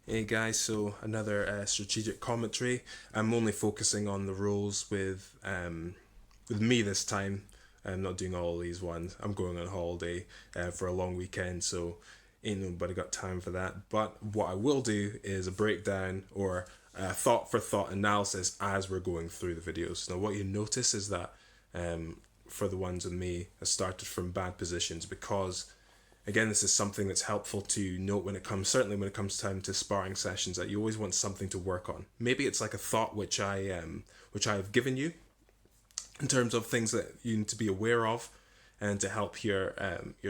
Hey guys, so another strategic commentary. I'm only focusing on the roles with me this time. I'm not doing all these ones. I'm going on holiday for a long weekend, so ain't nobody got time for that. But what I will do is a breakdown or thought for thought analysis as we're going through the videos. Now, what you notice is that for the ones with me, I started from bad positions because again, this is something that's helpful to note when it comes, certainly when it comes time to sparring sessions, that you always want something to work on. Maybe it's like a thought which I have given you in terms of things that you need to be aware of, and to help your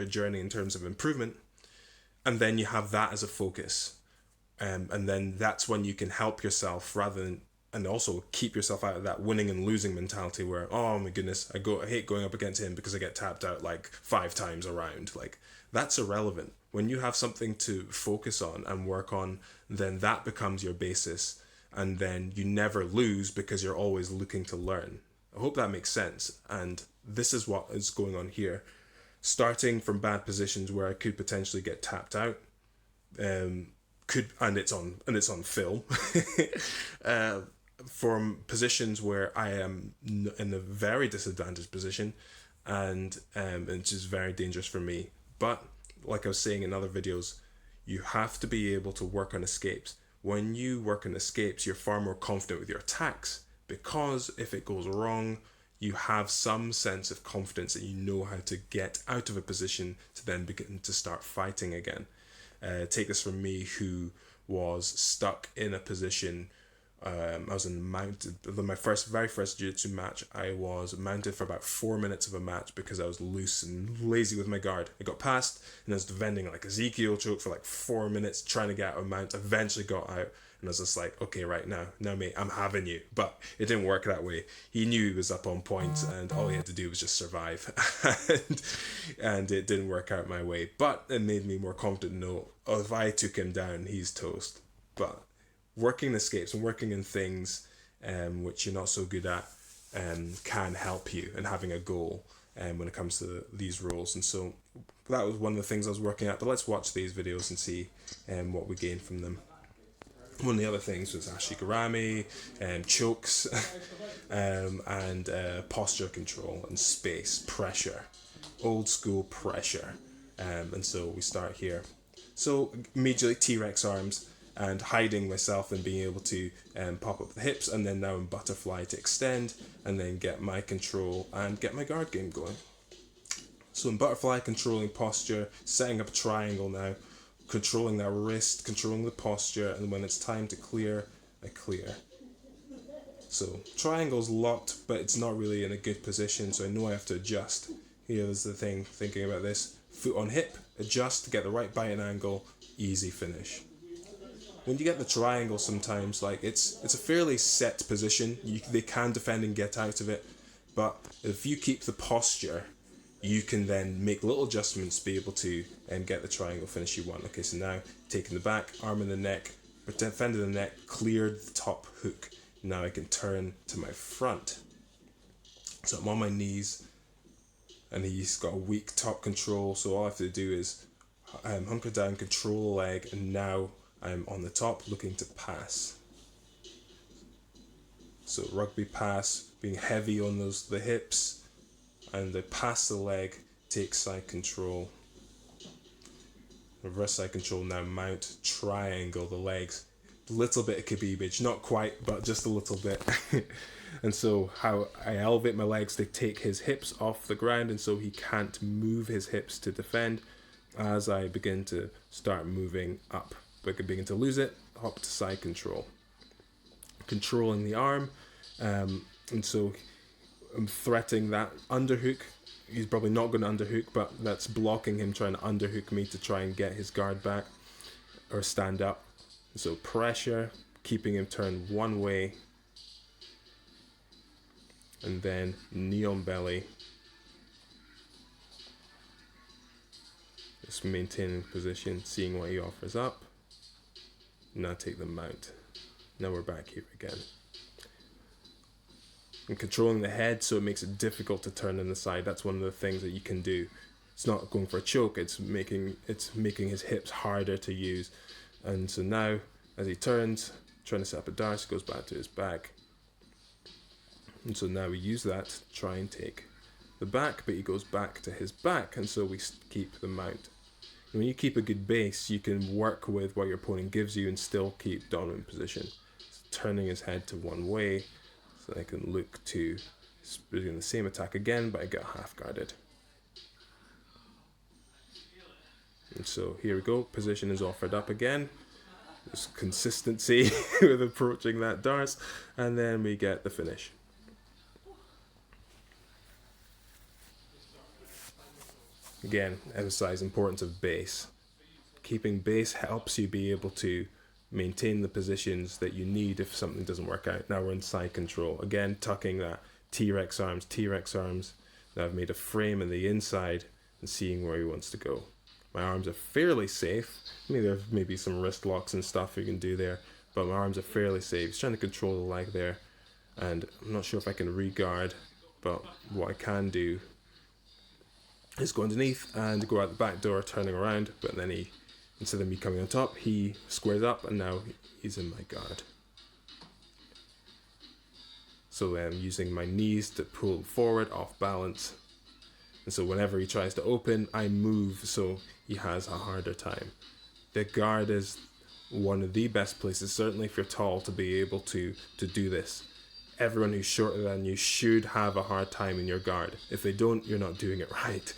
journey in terms of improvement. And then you have that as a focus, and then that's when you can help yourself rather than, and also keep yourself out of that winning and losing mentality where, oh my goodness, I hate going up against him because I get tapped out like 5 times around. Like, that's irrelevant. When you have something to focus on and work on, then that becomes your basis, and then you never lose because you're always looking to learn. I hope that makes sense. And this is what is going on here. Starting from bad positions where I could potentially get tapped out, could and it's on film. uh, from positions where I am in a very disadvantaged position, and it's just very dangerous for me. But like I was saying in other videos, you have to be able to work on escapes. When you work on escapes, you're far more confident with your attacks, because if it goes wrong, you have some sense of confidence that you know how to get out of a position to then begin to start fighting again. Take this from me, who was stuck in a position. I was in mounted. My very first jiu-jitsu match, I was mounted for about 4 minutes of a match because I was loose and lazy with my guard. I got past and I was defending like Ezekiel choke for like 4 minutes, trying to get out of mount. Eventually got out, and I was just like, okay, right now, mate, I'm having you. But it didn't work that way. He knew he was up on point, and all he had to do was just survive, and it didn't work out my way. But it made me more confident to know, oh, if I took him down, he's toast. But working escapes and working in things which you're not so good at can help you, and having a goal when it comes to these roles. And so that was one of the things I was working at. But let's watch these videos and see what we gain from them. One of the other things was ashigarami, chokes, and posture control and space, pressure, old school pressure. And so we start here. So immediately T-Rex arms, and hiding myself and being able to pop up the hips, and then now in butterfly to extend, and then get my control and get my guard game going. So in butterfly, controlling posture, setting up a triangle now, controlling that wrist, controlling the posture, and when it's time to clear, I clear. So triangle's locked, but it's not really in a good position, so I know I have to adjust. Here's the thing, thinking about this. Foot on hip, adjust to get the right biting angle, easy finish. When you get the triangle, sometimes like it's a fairly set position. They can defend and get out of it, but if you keep the posture, you can then make little adjustments to be able to get the triangle finish you want. Okay, so now taking the back, arm in the neck, defended the neck, cleared the top hook. Now I can turn to my front. So I'm on my knees, and he's got a weak top control. So all I have to do is hunker down, control the leg, and now I'm on the top looking to pass. So rugby pass, being heavy on the hips, and I pass the leg, take side control. Reverse side control, now mount, triangle the legs. A little bit of kibibage, not quite, but just a little bit. And so how I elevate my legs, they take his hips off the ground, and so he can't move his hips to defend. As I begin to start moving up, but I begin to lose it, hop to side control. Controlling the arm, and so I'm threatening that underhook. He's probably not going to underhook, but that's blocking him trying to underhook me to try and get his guard back or stand up. So pressure, keeping him turned one way, and then knee on belly. Just maintaining position, seeing what he offers up. Now take the mount. Now we're back here again. And controlling the head, so it makes it difficult to turn on the side. That's one of the things that you can do. It's not going for a choke, it's making his hips harder to use. And so now As he turns, trying to set up a dash, goes back to his back. And so now we use that to try and take the back, but he goes back to his back, and so we keep the mount. And when you keep a good base, you can work with what your opponent gives you and still keep dominant position. So turning his head to one way, so I can look to doing the same attack again, but I get half guarded. And so here we go, position is offered up again. There's consistency with approaching that dart, and then we get the finish. Again, emphasize importance of base. Keeping base helps you be able to maintain the positions that you need if something doesn't work out. Now we're in side control. Again, tucking that T-Rex arms. Now I've made a frame in the inside and seeing where he wants to go. My arms are fairly safe. I mean, there's maybe some wrist locks and stuff you can do there, but my arms are fairly safe. He's trying to control the leg there, and I'm not sure if I can re-guard, but what I can do is go underneath and go out the back door, turning around, but then he, instead of me coming on top, he squares up, and now he's in my guard. So I'm using my knees to pull forward off balance. And so whenever he tries to open, I move so he has a harder time. The guard is one of the best places, certainly if you're tall, to be able to do this. Everyone who's shorter than you should have a hard time in your guard. If they don't, you're not doing it right.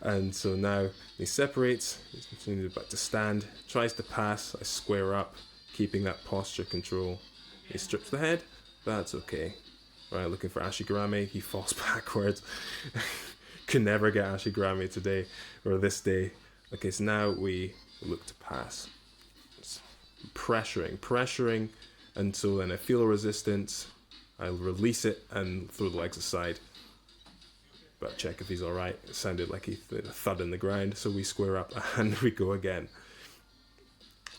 And so now he separates, he's about to stand, tries to pass, I square up, keeping that posture control. He strips the head, that's okay. Right, looking for ashigarami, he falls backwards. Could never get ashigarami today, or this day. Okay, so now we look to pass. Pressuring, and so then I feel a resistance, I release it and throw the legs aside. But check if he's alright. It sounded like he did a thud in the ground, so we square up and we go again.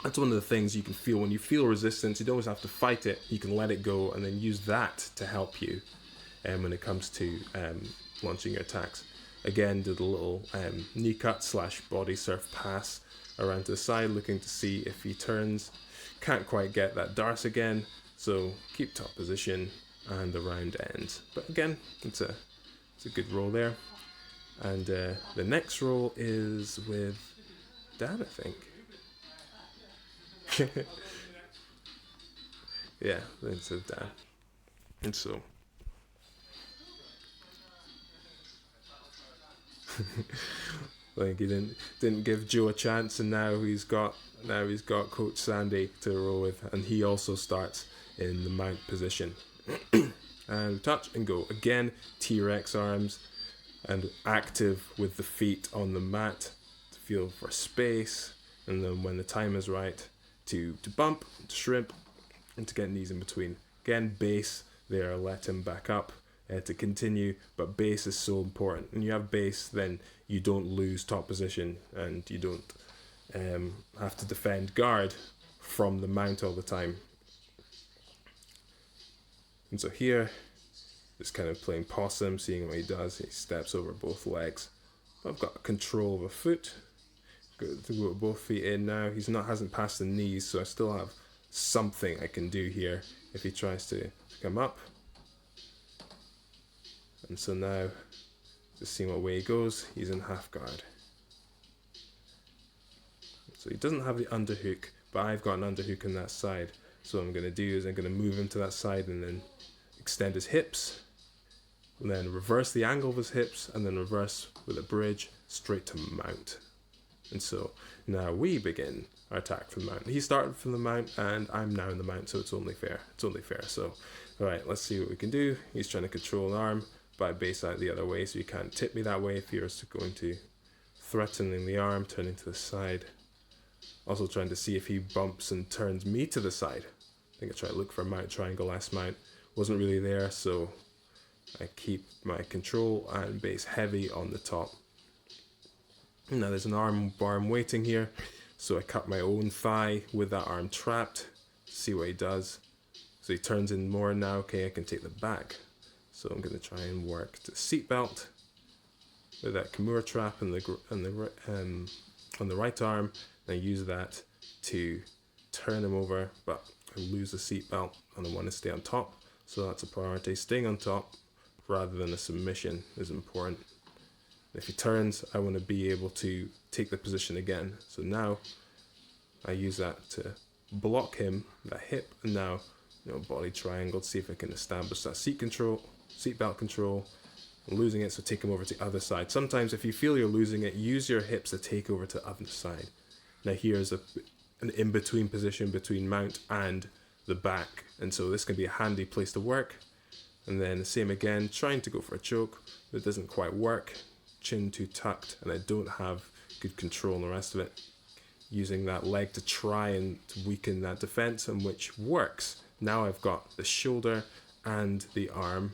That's one of the things you can feel. When you feel resistance, you don't always have to fight it. You can let it go and then use that to help you when it comes to launching your attacks. Again, did a little knee cut / body surf pass around to the side, looking to see if he turns. Can't quite get that dart again, so keep top position and the round ends. But again, it's a good roll there. And the next roll is with Dan, I think. Yeah, it's with Dan. And so I think he didn't give Joe a chance, and now he's got Coach Sandy to roll with, and he also starts in the mount position. And touch and go again. T-Rex arms and active with the feet on the mat to feel for space, and then when the time is right to bump, to shrimp, and to get knees in between. Again, base there, let him back up to continue, but base is so important. When you have base, then you don't lose top position, and you don't have to defend guard from the mount all the time. And so here, just kind of playing possum, seeing what he does. He steps over both legs. I've got control of a foot. Good to go with both feet in now. Hasn't passed the knees, so I still have something I can do here if he tries to come up. And so now, just seeing what way he goes, he's in half guard. So he doesn't have the underhook, but I've got an underhook on that side. So what I'm going to do is I'm going to move him to that side and then extend his hips, and then reverse the angle of his hips, and then reverse with a bridge straight to mount. And so now we begin our attack from the mount. He started from the mount, and I'm now in the mount, so it's only fair. So, alright, let's see what we can do. He's trying to control an arm, but I base out the other way, so you can't tip me that way if you're going to threatening the arm, turning to the side. Also trying to see if he bumps and turns me to the side. I think I try to look for a mount triangle S mount. Wasn't really there, so I keep my control and base heavy on the top. Now there's an arm bar I'm waiting here, so I cut my own thigh with that arm trapped. See what he does. So he turns in more now. Okay, I can take the back. So I'm going to try and work the seatbelt with that Kimura trap on the right arm. And I use that to turn him over, but I lose the seatbelt and I want to stay on top. So that's a priority. Staying on top rather than a submission is important. If he turns, I want to be able to take the position again. So now I use that to block him, that hip, and now, body triangle to see if I can establish that seatbelt control. I'm losing it, so take him over to the other side. Sometimes if you feel you're losing it, use your hips to take over to the other side. Now here's an in-between position between mount and the back. And so this can be a handy place to work. And then the same again, trying to go for a choke, but it doesn't quite work. Chin too tucked, and I don't have good control on the rest of it. Using that leg to try and weaken that defense, and which works. Now I've got the shoulder and the arm.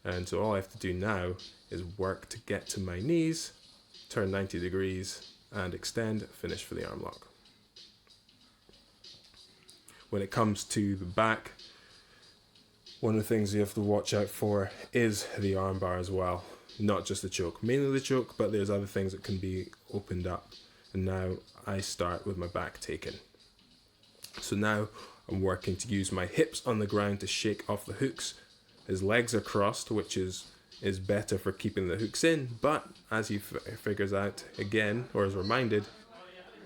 And so all I have to do now is work to get to my knees, turn 90 degrees, and extend, finish for the arm lock. When it comes to the back, one of the things you have to watch out for is the arm bar as well. Not just the choke, mainly the choke, but there's other things that can be opened up. And now I start with my back taken. So now I'm working to use my hips on the ground to shake off the hooks. His legs are crossed, which is better for keeping the hooks in, but as he figures out again, or is reminded,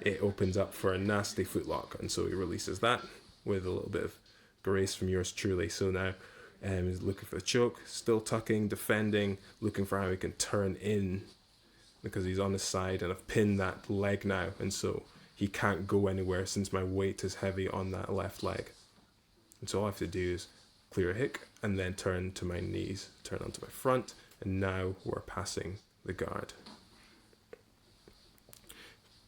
it opens up for a nasty footlock, and so he releases that with a little bit of grace from yours truly. So now he's looking for the choke, still tucking, defending, looking for how he can turn in because he's on his side, and I've pinned that leg now, and so he can't go anywhere since my weight is heavy on that left leg. And so all I have to do is clear a hick and then turn to my knees, turn onto my front, and now we're passing the guard.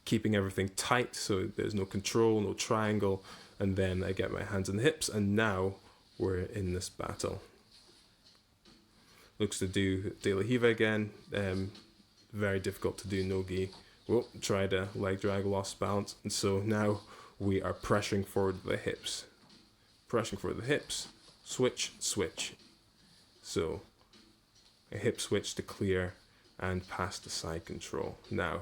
Keeping everything tight so there's no control, no triangle, and then I get my hands on the hips, and now we're in this battle. Looks to do De La Hiva again. Very difficult to do no-gi. Well, tried a leg drag, lost balance, and so now we are pressuring forward the hips. Pressuring forward the hips, switch, switch. So a hip switch to clear and pass the side control. Now,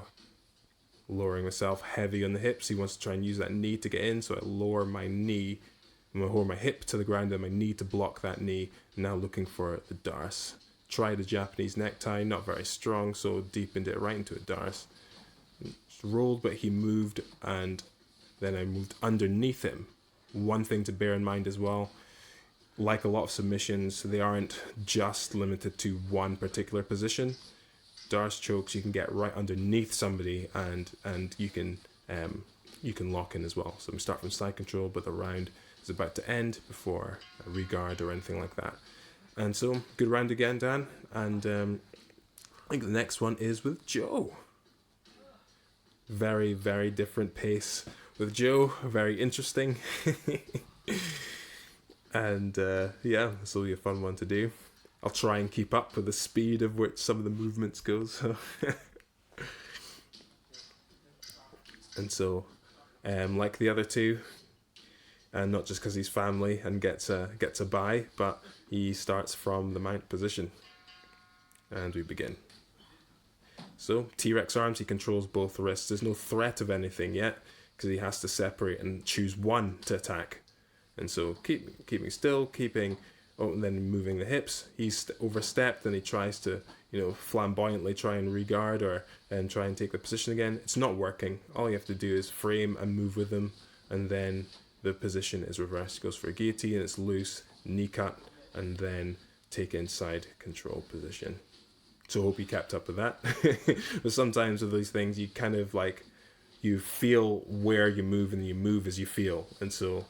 lowering myself heavy on the hips. He wants to try and use that knee to get in, so I lower my knee. I'm going to hold my hip to the ground and my knee to block that knee. Now looking for the darce. Tried a Japanese necktie, not very strong, so deepened it right into a darce. Rolled, but he moved, and then I moved underneath him. One thing to bear in mind as well, like a lot of submissions, they aren't just limited to one particular position. Darce chokes, you can get right underneath somebody, and you can lock in as well. So we start from side control, but the round is about to end before a regard or anything like that. And so, good round again, Dan. And I think the next one is with Joe. Very, very different pace with Joe. Very interesting. And yeah, this will be a fun one to do. I'll try and keep up with the speed of which some of the movements go. So. And so, like the other two, and not just because he's family and gets a bye, but he starts from the mount position. And we begin. So, T-Rex arms, he controls both wrists. There's no threat of anything yet, because he has to separate and choose one to attack. And so, keeping still, and then moving the hips. He's overstepped and he tries to, flamboyantly try and regard and try and take the position again. It's not working. All you have to do is frame and move with him, and then the position is reversed. He goes for a guillotine, it's loose, knee cut, and then take inside control position. So hope you kept up with that. But sometimes with these things, you kind of you feel where you move and you move as you feel. And so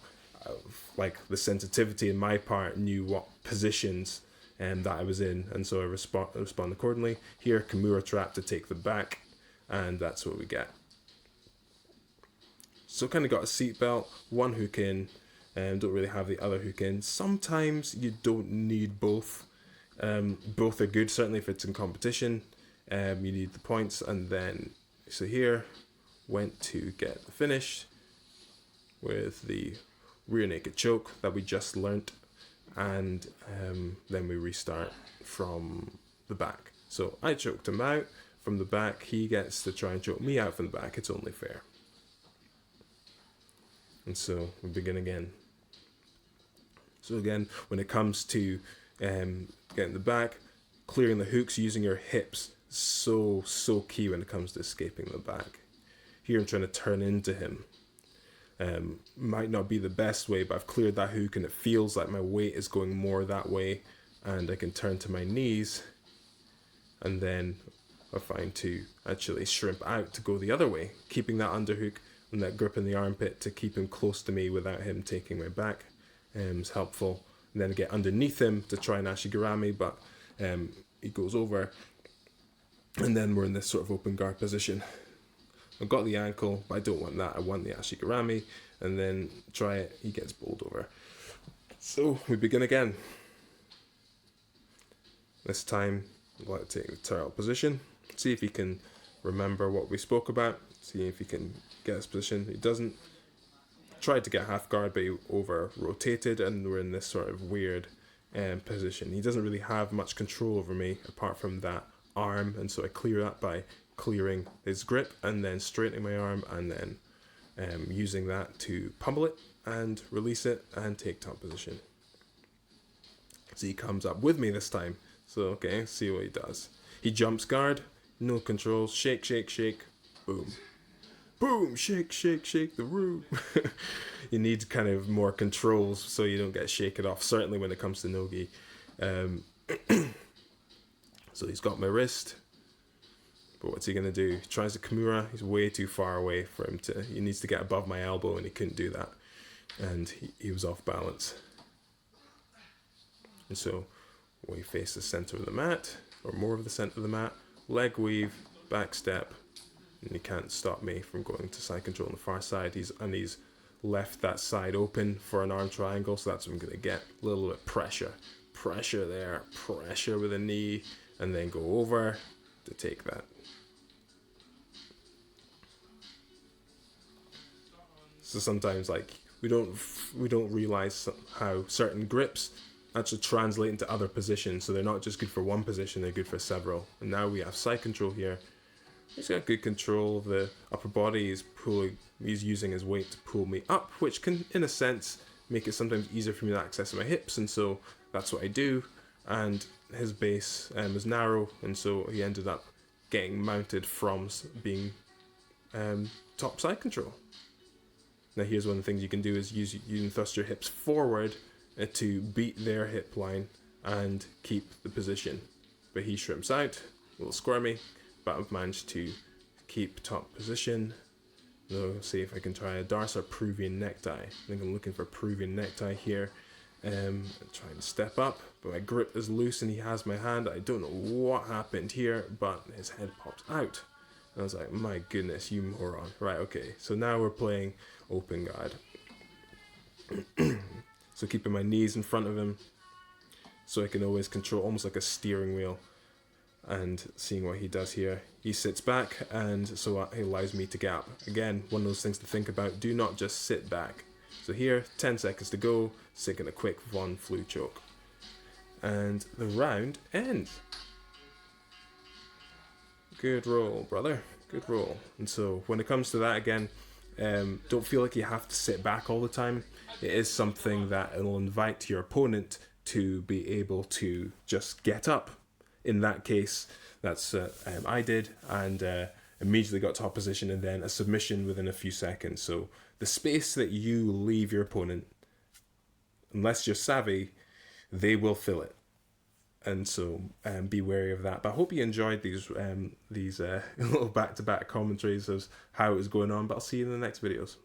the sensitivity in my part knew what positions that I was in, and so I respond accordingly. Here, Kimura trap to take the back, and that's what we get. So kind of got a seatbelt, one hook in, don't really have the other hook in. Sometimes you don't need both. Both are good, certainly if it's in competition. You need the points, and then, so here, went to get the finish with the rear naked choke that we just learnt, and then we restart from the back. So I choked him out from the back, he gets to try and choke me out from the back, it's only fair. And so we begin again. So again, when it comes to getting the back, clearing the hooks using your hips, so key when it comes to escaping the back. Here I'm trying to turn into him. Might not be the best way, but I've cleared that hook and it feels like my weight is going more that way, and I can turn to my knees, and then I find to actually shrimp out to go the other way, keeping that underhook and that grip in the armpit to keep him close to me without him taking my back is helpful. And then get underneath him to try and ashigarami, but he goes over, and then we're in this sort of open guard position. I've got the ankle, but I don't want that. I want the ashigarami, and then try it. He gets bowled over. So we begin again. This time, I'd like to take the turtle position. See if he can remember what we spoke about. See if he can get his position. He doesn't. Tried to get half guard, but he over rotated, and we're in this sort of weird position. He doesn't really have much control over me apart from that arm, and so I clear that by clearing his grip and then straightening my arm, and then using that to pummel it and release it and take top position. So he comes up with me this time. So okay, see what he does. He jumps guard, no control, shake, shake, shake, boom. Boom, shake, shake, shake the room. You need kind of more controls so you don't get shaken off, certainly when it comes to no-gi. So he's got my wrist. But what's he going to do? He tries a Kimura. He's way too far away for him to... He needs to get above my elbow, and he couldn't do that. And he was off balance. And so we face the center of the mat, or more of the center of the mat. Leg weave, back step. And he can't stop me from going to side control on the far side. He's left that side open for an arm triangle, so that's what I'm going to get. A little bit of pressure. Pressure there. Pressure with a knee. And then go over to take that. So sometimes, like, we don't realize how certain grips actually translate into other positions. So they're not just good for one position, they're good for several. And now we have side control here. He's got good control of the upper body. He's using his weight to pull me up, which can, in a sense, make it sometimes easier for me to access my hips. And so that's what I do. And his base was narrow, and so he ended up getting mounted from being top side control. Now here's one of the things you can do is you can thrust your hips forward to beat their hip line and keep the position. But he shrimps out, a little squirmy, but I've managed to keep top position. So see if I can try a Darsa Peruvian necktie. I think I'm looking for Peruvian necktie here. Trying to step up, but my grip is loose and he has my hand. I don't know what happened here, but his head pops out. And I was like, my goodness, you moron. Right, okay, so now we're playing open guard. So keeping my knees in front of him so I can always control, almost like a steering wheel. And seeing what he does here. He sits back, and so he allows me to gap. Again, one of those things to think about. Do not just sit back. So here, 10 seconds to go, taking a quick Von Flu choke. And the round ends. Good roll, brother. Good roll. And so when it comes to that again, don't feel like you have to sit back all the time. It is something that will invite your opponent to be able to just get up. In that case, that's I did, and immediately got top position, and then a submission within a few seconds. So the space that you leave your opponent, unless you're savvy, they will fill it. And so be wary of that. But I hope you enjoyed these little back-to-back commentaries of how it was going on. But I'll see you in the next videos.